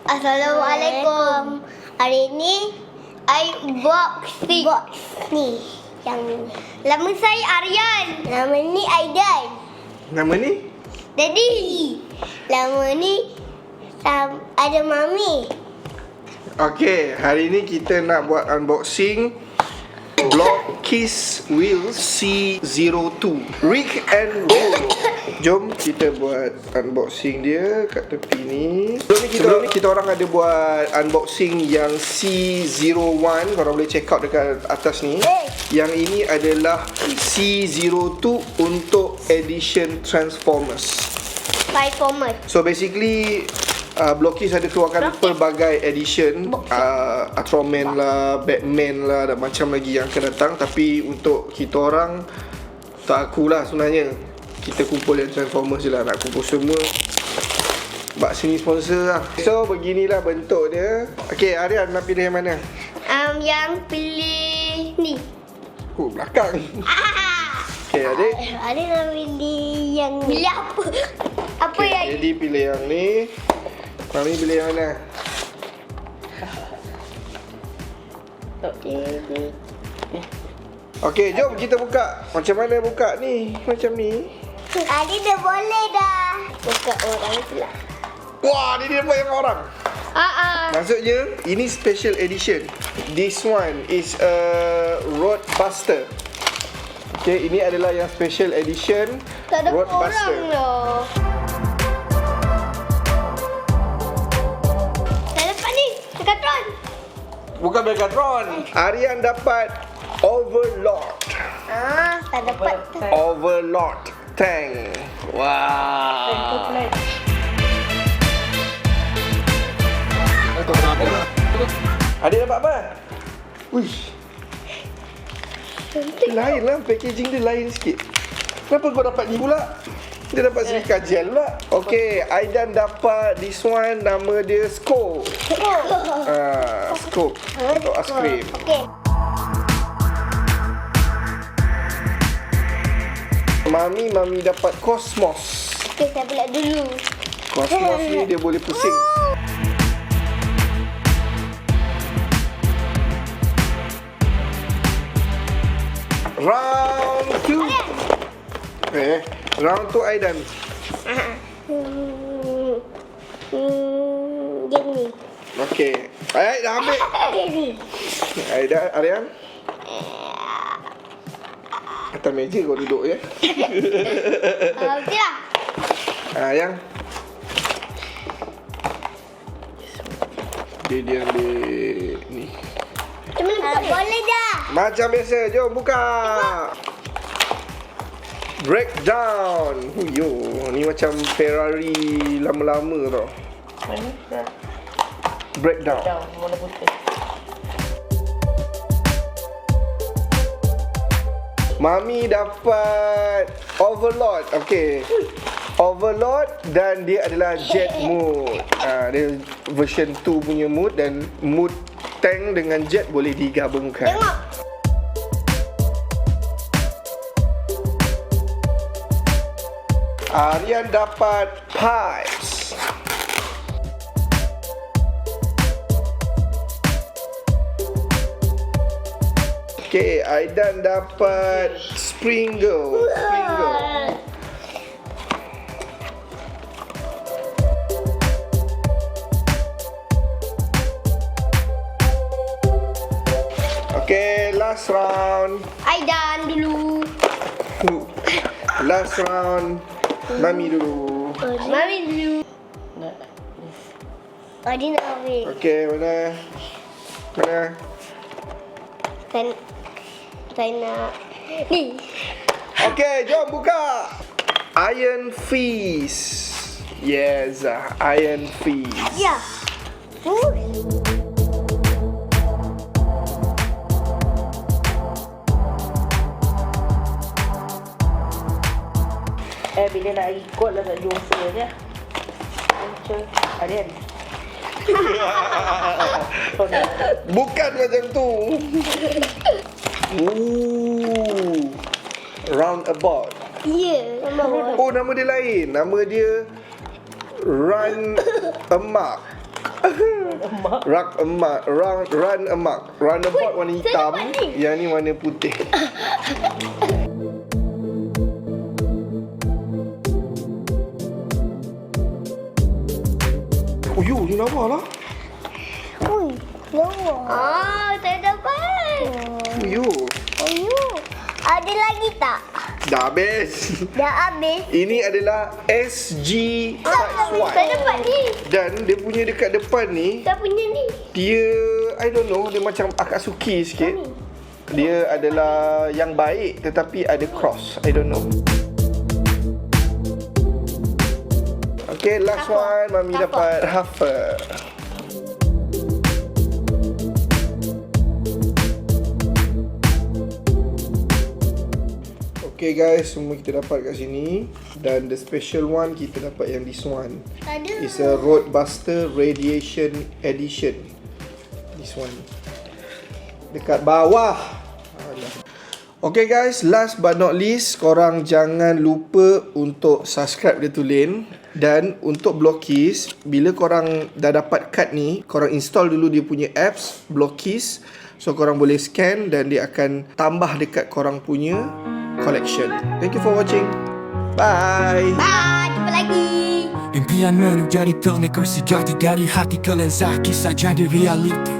Assalamualaikum. Hari ni unboxing. Box ni. Yang ni. Nama saya Aryan. Nama ni Aidan. Nama ni? Daddy. Nama ni ada Mami. Okey, hari ni kita nak buat unboxing Blockkeys Wheel C02 Rig and Roll. Jom kita buat unboxing dia kat tepi ni. Sebelum ni kita orang ada buat unboxing yang C01. Korang boleh check out dekat atas ni. Yang ini adalah C02 untuk edition Transformers. So basically Blockkeys ada keluarkan pelbagai edition, Ultraman lah, Batman lah, dan macam lagi yang akan datang. Tapi untuk kita orang, tak akulah sebenarnya, kita kumpul yang Transformers je lah. Nak kumpul semua, bak sini sponsor lah. So beginilah bentuk dia. Okay, Aryan nak pilih yang mana? Yang pilih ni. Belakang. Okay, adik. Adik nak pilih yang pilih apa? Apa Okay, yang Eddie pilih yang ni. Mami pilih yang mana? Okey, jom kita buka. Macam mana buka ni? Macam ni. Adik dah boleh dah. Buka orang pula. Wah, ni dia buat yang orang. Maksudnya, ini special edition. This one is a Roadbuster. Okey, ini adalah yang special edition Tak ada Roadbuster. orang loh. Megatron. Bukan Megatron. Aryan dapat Overlord. Tak dapat. Overlord tank. Wow. Adik dapat apa? Wish. Lain lah, packaging dia lain sikit. Kenapa kau dapat ni pula? Dia dapat silika gel pula. Okay, Aidan dapat this one, nama dia Scope. Scope untuk aiskrim. Okay. Mami dapat Cosmos. Okay, saya pula dulu. Cosmos ni dia boleh pusing. Round 2. Round 2 Aidan. Dia ni. Okey. Baik, dah ambil. Dia ni. Aidan, Aryan. Atas meja kau duduk ya. Okey lah. Yang dia ambil ni. Macam mana buka? Boleh dah. Macam biasa, jom buka. Breakdown. Yo, ni macam Ferrari lama-lama tau. Mana? Breakdown. Dah, warna putih. Mami dapat Overlord. Okey. Overlord dan dia adalah jet mode. Dia version 2 punya mode, dan mode tank dengan jet boleh digabungkan. Tengok. Aryan dapat Pipes. Okay, Aidan dapat Springle. Okay, last round. Aidan dulu. Last round. Mami dulu. Mami dulu. Nak. Adi nak ambil. Okay, mana? Saya nak ni. Okay, jom buka. Iron Fist. Yes, Iron Fist. Ya. Bila nak ikut lah tak jumpa je. Muncul Aryan. Bukan macam tu. Roundabout. Ya, nama. Oh, nama dia lain. Nama dia Run Amok. emak. Run emak. Runabout warna saya hitam. dapat ni. Yang ni warna putih. Oh yo, ni lawa lah. Ui, lawa. Saya dapat. Oh yo. Ada lagi tak? Dah habis. Dah habis. Ini adalah SG Sideswipe. Saya dapat ni. Dan dia punya dekat depan ni, Saya punya ni. dia I don't know, dia macam Akatsuki sikit. Dia adalah yang baik tetapi ada cross. I don't know. Okay, last one. Mami Apa? dapat Huffer. Okay guys, semua kita dapat kat sini. Dan the special one, kita dapat yang this one. Ada. It's a Roadbuster Radiation Edition. This one. Dekat bawah. Okay guys, last but not least, korang jangan lupa untuk subscribe Dia Tulen. Dan untuk Blockies, bila korang dah dapat kad ni, korang install dulu dia punya apps Blockies. So korang boleh scan dan dia akan tambah dekat korang punya collection. Thank you for watching. Bye. Bye. Jumpa lagi. Impian menjadi pengekor sejati dari hati ke lensa kisah jadi realiti.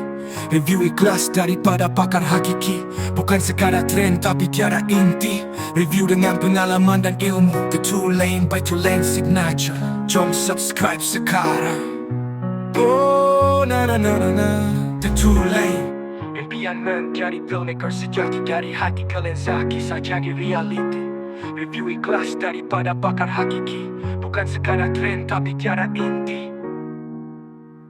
Review ikhlas daripada pakar hakiki, bukan sekadar trend tapi tiada inti. Review dengan pengalaman dan ilmu, The Tulen by Tulen Signature. Jom subscribe sekarang. Oh na na na na na, The Tulen. Impian menjadi pengekor sejati dari hati ke lensa kisah jadi realiti. Review ikhlas daripada pakar hakiki, bukan sekadar trend tapi tiada inti.